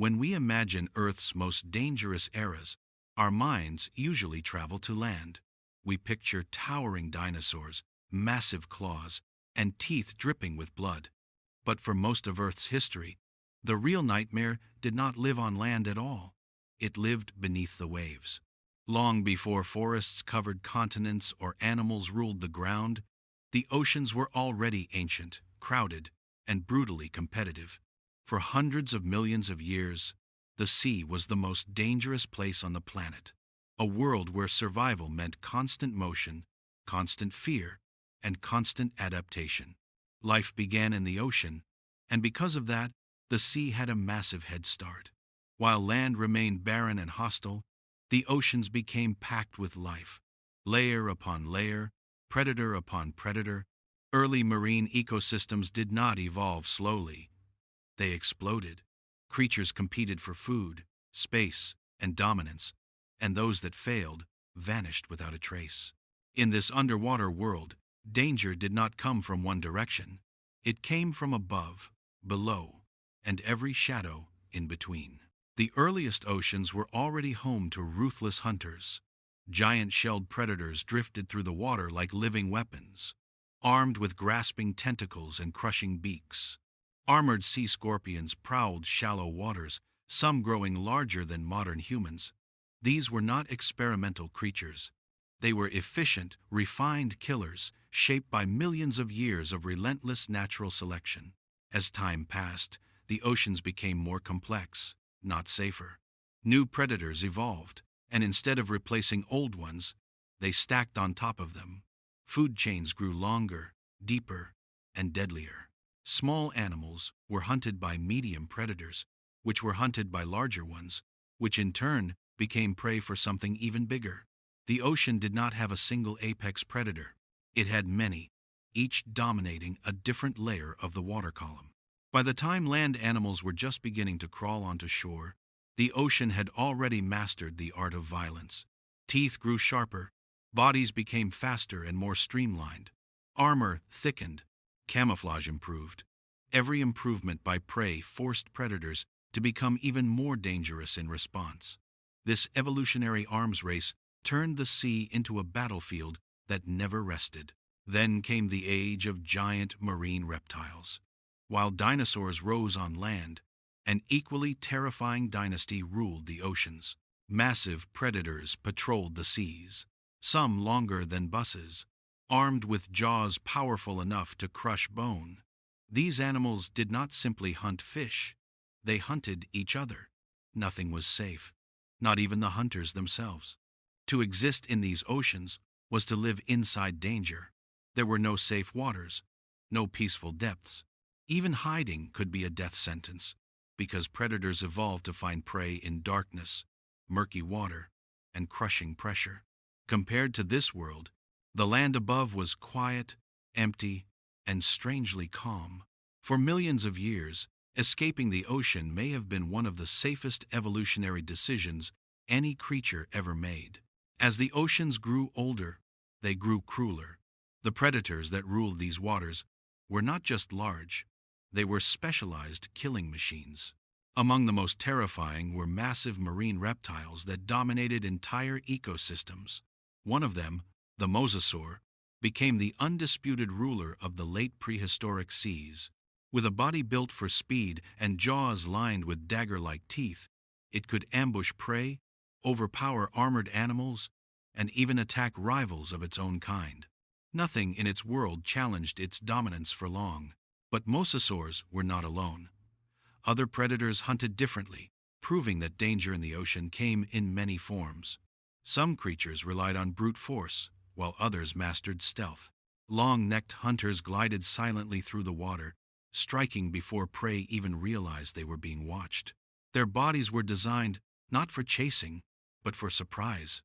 When we imagine Earth's most dangerous eras, our minds usually travel to land. We picture towering dinosaurs, massive claws, and teeth dripping with blood. But for most of Earth's history, the real nightmare did not live on land at all. It lived beneath the waves. Long before forests covered continents or animals ruled the ground, the oceans were already ancient, crowded, and brutally competitive. For hundreds of millions of years, the sea was the most dangerous place on the planet, a world where survival meant constant motion, constant fear, and constant adaptation. Life began in the ocean, and because of that, the sea had a massive head start. While land remained barren and hostile, the oceans became packed with life. Layer upon layer, predator upon predator, early marine ecosystems did not evolve slowly. They exploded. Creatures competed for food, space, and dominance, and those that failed vanished without a trace. In this underwater world, danger did not come from one direction. It came from above, below, and every shadow in between. The earliest oceans were already home to ruthless hunters. Giant shelled predators drifted through the water like living weapons, armed with grasping tentacles and crushing beaks. Armored sea scorpions prowled shallow waters, some growing larger than modern humans. These were not experimental creatures. They were efficient, refined killers, shaped by millions of years of relentless natural selection. As time passed, the oceans became more complex, not safer. New predators evolved, and instead of replacing old ones, they stacked on top of them. Food chains grew longer, deeper, and deadlier. Small animals were hunted by medium predators, which were hunted by larger ones, which in turn became prey for something even bigger. The ocean did not have a single apex predator. It had many, each dominating a different layer of the water column. By the time land animals were just beginning to crawl onto shore, the ocean had already mastered the art of violence. Teeth grew sharper, bodies became faster and more streamlined, armor thickened, camouflage improved. Every improvement by prey forced predators to become even more dangerous in response. This evolutionary arms race turned the sea into a battlefield that never rested. Then came the age of giant marine reptiles. While dinosaurs rose on land, an equally terrifying dynasty ruled the oceans. Massive predators patrolled the seas, some longer than buses, armed with jaws powerful enough to crush bone. These animals did not simply hunt fish, they hunted each other. Nothing was safe, not even the hunters themselves. To exist in these oceans was to live inside danger. There were no safe waters, no peaceful depths. Even hiding could be a death sentence, because predators evolved to find prey in darkness, murky water, and crushing pressure. Compared to this world, the land above was quiet, empty, and strangely calm. For millions of years, escaping the ocean may have been one of the safest evolutionary decisions any creature ever made. As the oceans grew older, they grew crueler. The predators that ruled these waters were not just large, they were specialized killing machines. Among the most terrifying were massive marine reptiles that dominated entire ecosystems. One of them, the mosasaur, became the undisputed ruler of the late prehistoric seas. With a body built for speed and jaws lined with dagger-like teeth, it could ambush prey, overpower armored animals, and even attack rivals of its own kind. Nothing in its world challenged its dominance for long. But mosasaurs were not alone. Other predators hunted differently, proving that danger in the ocean came in many forms. Some creatures relied on brute force, while others mastered stealth. Long-necked hunters glided silently through the water, striking before prey even realized they were being watched. Their bodies were designed not for chasing, but for surprise.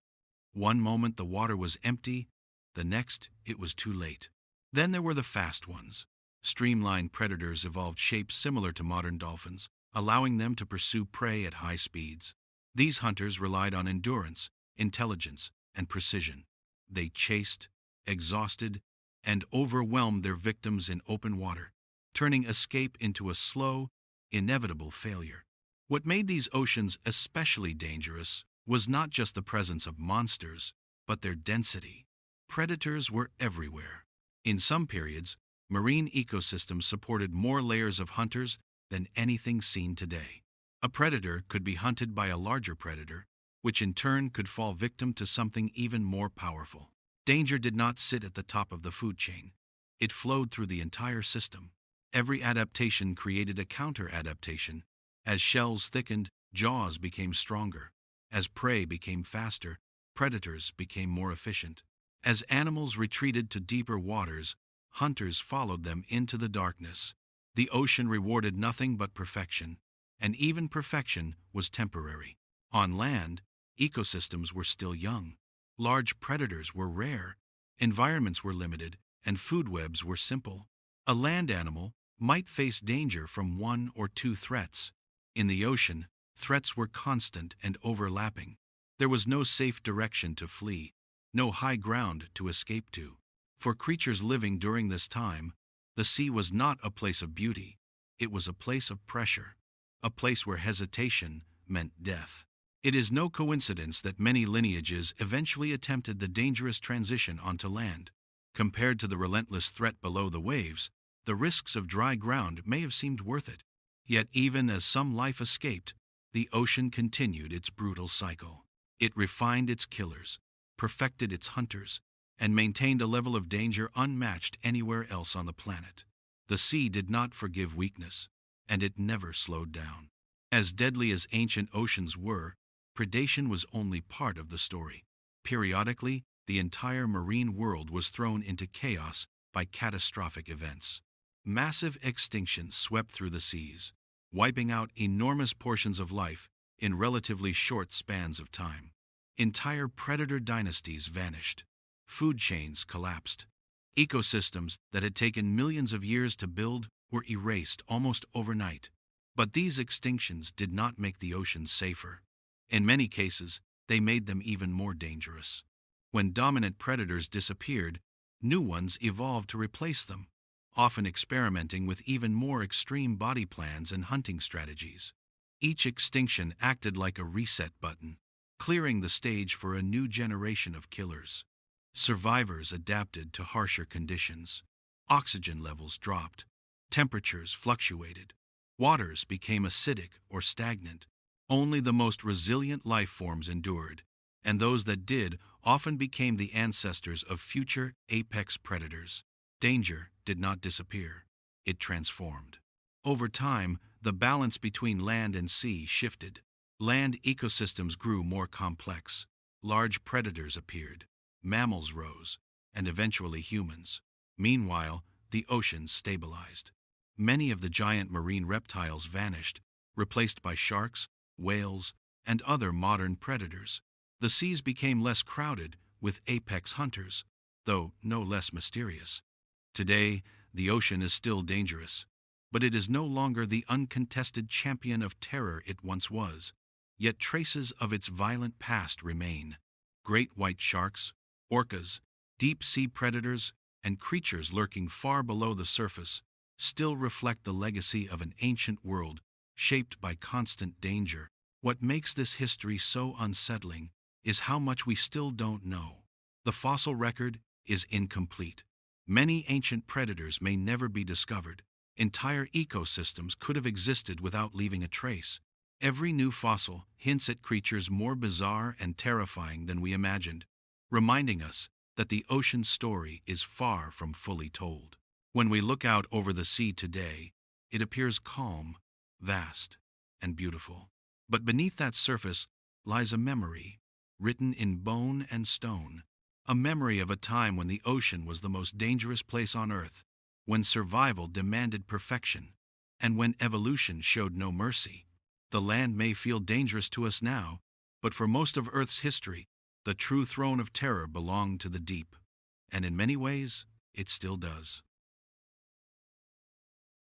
One moment the water was empty, the next it was too late. Then there were the fast ones. Streamlined predators evolved shapes similar to modern dolphins, allowing them to pursue prey at high speeds. These hunters relied on endurance, intelligence, and precision. They chased, exhausted, and overwhelmed their victims in open water, turning escape into a slow, inevitable failure. What made these oceans especially dangerous was not just the presence of monsters, but their density. Predators were everywhere. In some periods, marine ecosystems supported more layers of hunters than anything seen today. A predator could be hunted by a larger predator, which in turn could fall victim to something even more powerful. Danger did not sit at the top of the food chain. It flowed through the entire system. Every adaptation created a counter-adaptation. As shells thickened, jaws became stronger. As prey became faster, predators became more efficient. As animals retreated to deeper waters, hunters followed them into the darkness. The ocean rewarded nothing but perfection, and even perfection was temporary. On land, ecosystems were still young. Large predators were rare, environments were limited, and food webs were simple. A land animal might face danger from one or two threats. In the ocean, threats were constant and overlapping. There was no safe direction to flee, no high ground to escape to. For creatures living during this time, the sea was not a place of beauty. It was a place of pressure, a place where hesitation meant death. It is no coincidence that many lineages eventually attempted the dangerous transition onto land. Compared to the relentless threat below the waves, the risks of dry ground may have seemed worth it. Yet even as some life escaped, the ocean continued its brutal cycle. It refined its killers, perfected its hunters, and maintained a level of danger unmatched anywhere else on the planet. The sea did not forgive weakness, and it never slowed down. As deadly as ancient oceans were, predation was only part of the story. Periodically, the entire marine world was thrown into chaos by catastrophic events. Massive extinctions swept through the seas, wiping out enormous portions of life in relatively short spans of time. Entire predator dynasties vanished. Food chains collapsed. Ecosystems that had taken millions of years to build were erased almost overnight. But these extinctions did not make the oceans safer. In many cases, they made them even more dangerous. When dominant predators disappeared, new ones evolved to replace them, often experimenting with even more extreme body plans and hunting strategies. Each extinction acted like a reset button, clearing the stage for a new generation of killers. Survivors adapted to harsher conditions. Oxygen levels dropped. Temperatures fluctuated. Waters became acidic or stagnant. Only the most resilient life forms endured, and those that did often became the ancestors of future apex predators. Danger did not disappear. It transformed. Over time, the balance between land and sea shifted. Land ecosystems grew more complex. Large predators appeared. Mammals rose, and eventually humans. Meanwhile, the oceans stabilized. Many of the giant marine reptiles vanished, replaced by sharks, whales, and other modern predators. The seas became less crowded with apex hunters, though no less mysterious. Today, the ocean is still dangerous, but it is no longer the uncontested champion of terror it once was. Yet traces of its violent past remain. Great white sharks, orcas, deep-sea predators, and creatures lurking far below the surface still reflect the legacy of an ancient world shaped by constant danger. What makes this history so unsettling is how much we still don't know. The fossil record is incomplete. Many ancient predators may never be discovered. Entire ecosystems could have existed without leaving a trace. Every new fossil hints at creatures more bizarre and terrifying than we imagined, reminding us that the ocean's story is far from fully told. When we look out over the sea today, it appears calm, vast, and beautiful. But beneath that surface lies a memory, written in bone and stone, a memory of a time when the ocean was the most dangerous place on Earth, when survival demanded perfection, and when evolution showed no mercy. The land may feel dangerous to us now, but for most of Earth's history, the true throne of terror belonged to the deep. And in many ways, it still does.